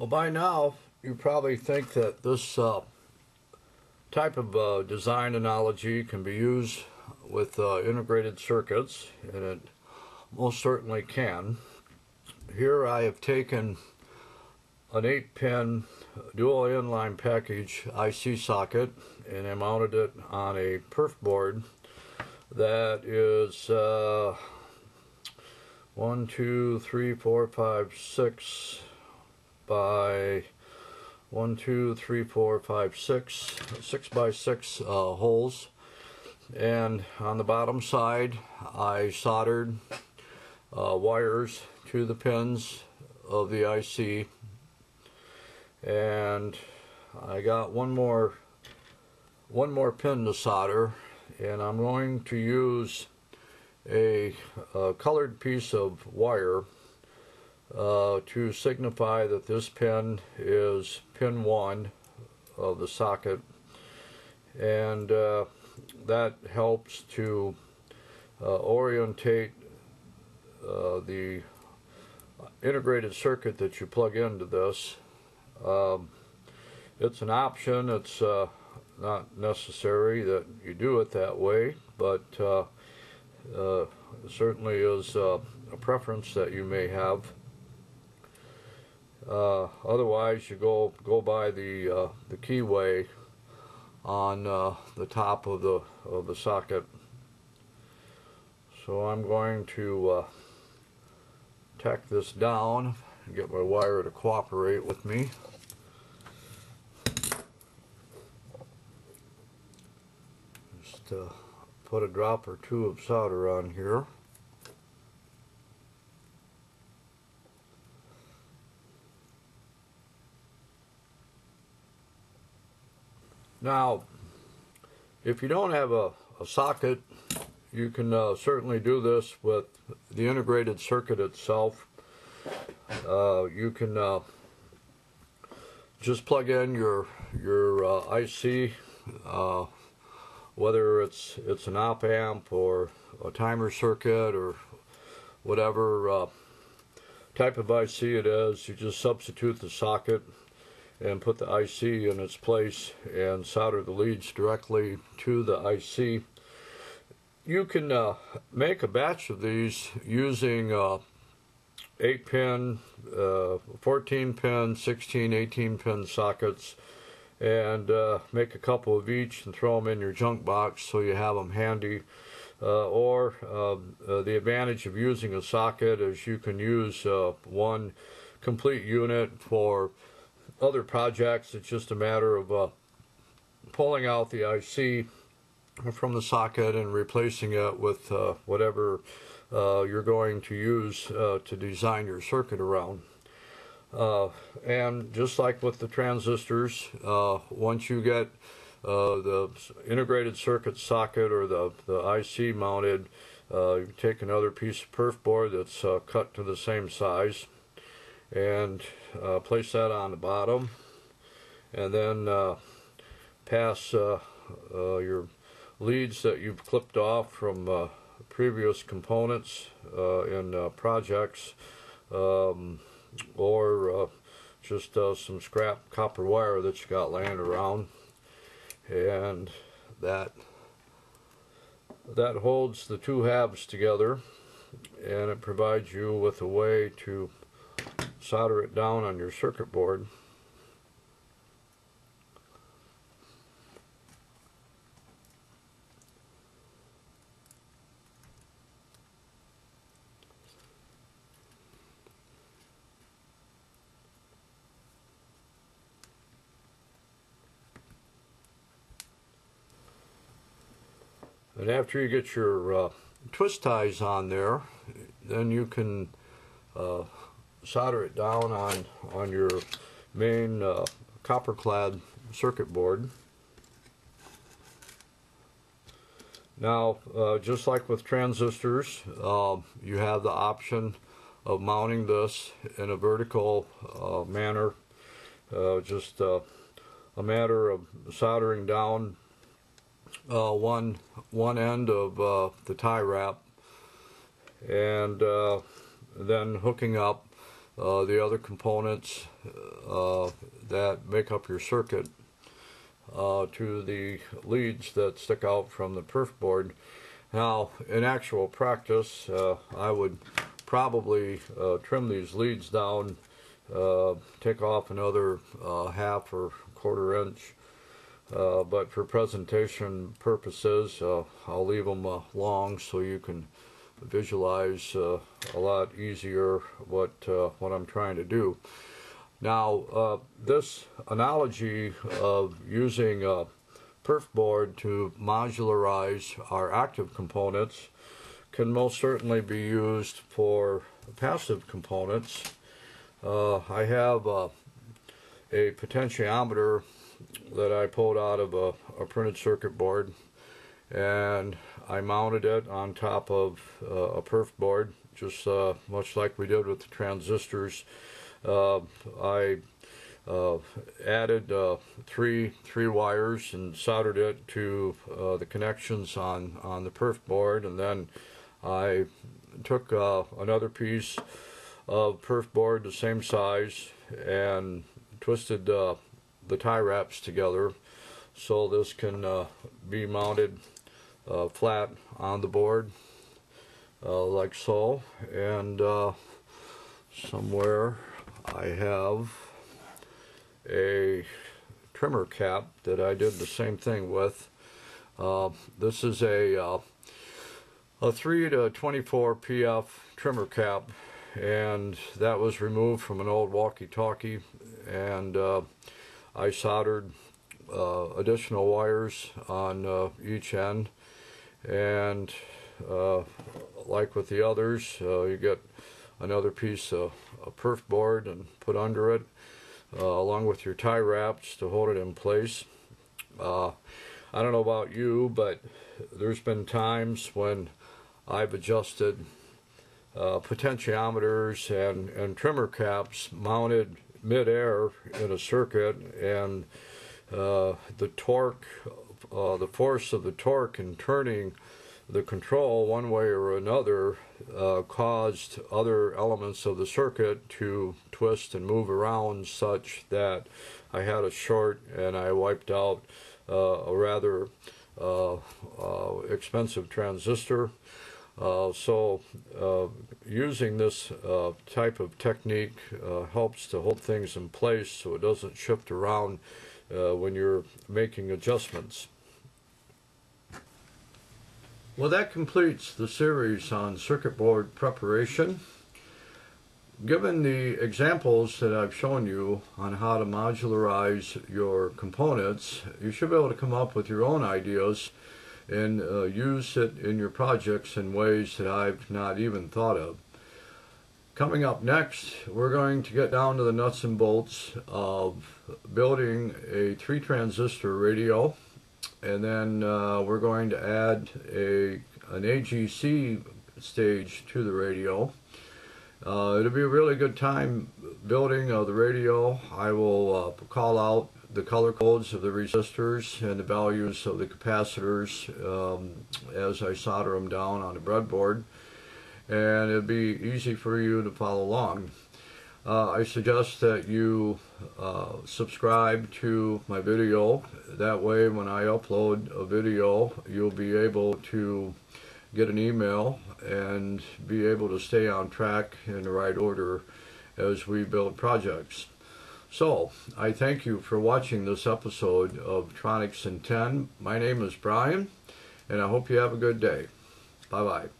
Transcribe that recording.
Well, by now you probably think that this type of design analogy can be used with integrated circuits, and it most certainly can. Here I have taken an 8-pin dual inline package IC socket and I mounted it on a perf board that is 1, 2, 3, 4, 5, 6 by 1, 2, 3, 4, 5, 6, 6 by 6 holes, and on the bottom side I soldered wires to the pins of the IC, and I got one more pin to solder, and I'm going to use a colored piece of wire to signify that this pin is pin 1 of the socket, and that helps to orientate the integrated circuit that you plug into this. It's an option. It's not necessary that you do it that way, but it certainly is a preference that you may have. Otherwise, you go by the keyway on the top of the socket. So I'm going to tack this down and get my wire to cooperate with me. Just put a drop or two of solder on here. Now, if you don't have a socket, you can certainly do this with the integrated circuit itself. You can just plug in your IC, whether it's an op amp or a timer circuit or whatever type of IC it is. You just substitute the socket and put the IC in its place and solder the leads directly to the IC. You can make a batch of these using 8-pin, 14-pin, 16, 18-pin sockets, and make a couple of each and throw them in your junk box so you have them handy. Or the advantage of using a socket is you can use one complete unit for other projects. It's just a matter of pulling out the IC from the socket and replacing it with whatever you're going to use to design your circuit around. And just like with the transistors, once you get the integrated circuit socket or the IC mounted, you take another piece of perf board that's cut to the same size and place that on the bottom, and then pass your leads that you've clipped off from previous components in projects, or just some scrap copper wire that you got laying around, and that holds the two halves together, and it provides you with a way to solder it down on your circuit board. And after you get your twist ties on there, then you can solder it down on your main copper clad circuit board. Now, just like with transistors, you have the option of mounting this in a vertical manner. Just a matter of soldering down one end of the tie wrap, and then hooking up the other components that make up your circuit to the leads that stick out from the perf board. Now, in actual practice, I would probably trim these leads down, take off another half or quarter inch, but for presentation purposes, I'll leave them long so you can visualize a lot easier what I'm trying to do. Now, this analogy of using a perf board to modularize our active components can most certainly be used for passive components. I have a potentiometer that I pulled out of a printed circuit board, and I mounted it on top of a perf board, just much like we did with the transistors. I added three wires and soldered it to the connections on the perf board, and then I took another piece of perf board the same size and twisted the tie wraps together so this can be mounted flat on the board like so. And somewhere I have a trimmer cap that I did the same thing with. This is a 3 to 24 PF trimmer cap, and that was removed from an old walkie-talkie, and I soldered additional wires on each end, and like with the others, you get another piece of perf board and put under it along with your tie wraps to hold it in place. I don't know about you, but there's been times when I've adjusted potentiometers and trimmer caps mounted mid-air in a circuit, and the torque, the force of the torque in turning the control one way or another caused other elements of the circuit to twist and move around such that I had a short and I wiped out a rather expensive transistor. So using this type of technique helps to hold things in place so it doesn't shift around when you're making adjustments. Well, that completes the series on circuit board preparation. Given the examples that I've shown you on how to modularize your components, you should be able to come up with your own ideas and use it in your projects in ways that I've not even thought of. Coming up next, we're going to get down to the nuts and bolts of building a 3-transistor radio, and then we're going to add an AGC stage to the radio. It'll be a really good time building the radio. I will call out the color codes of the resistors and the values of the capacitors as I solder them down on the breadboard, and it'll be easy for you to follow along. I suggest that you subscribe to my video. That way when I upload a video, you'll be able to get an email and be able to stay on track in the right order as we build projects. So, I thank you for watching this episode of Tronics in 10. My name is Brian, and I hope you have a good day. Bye-bye.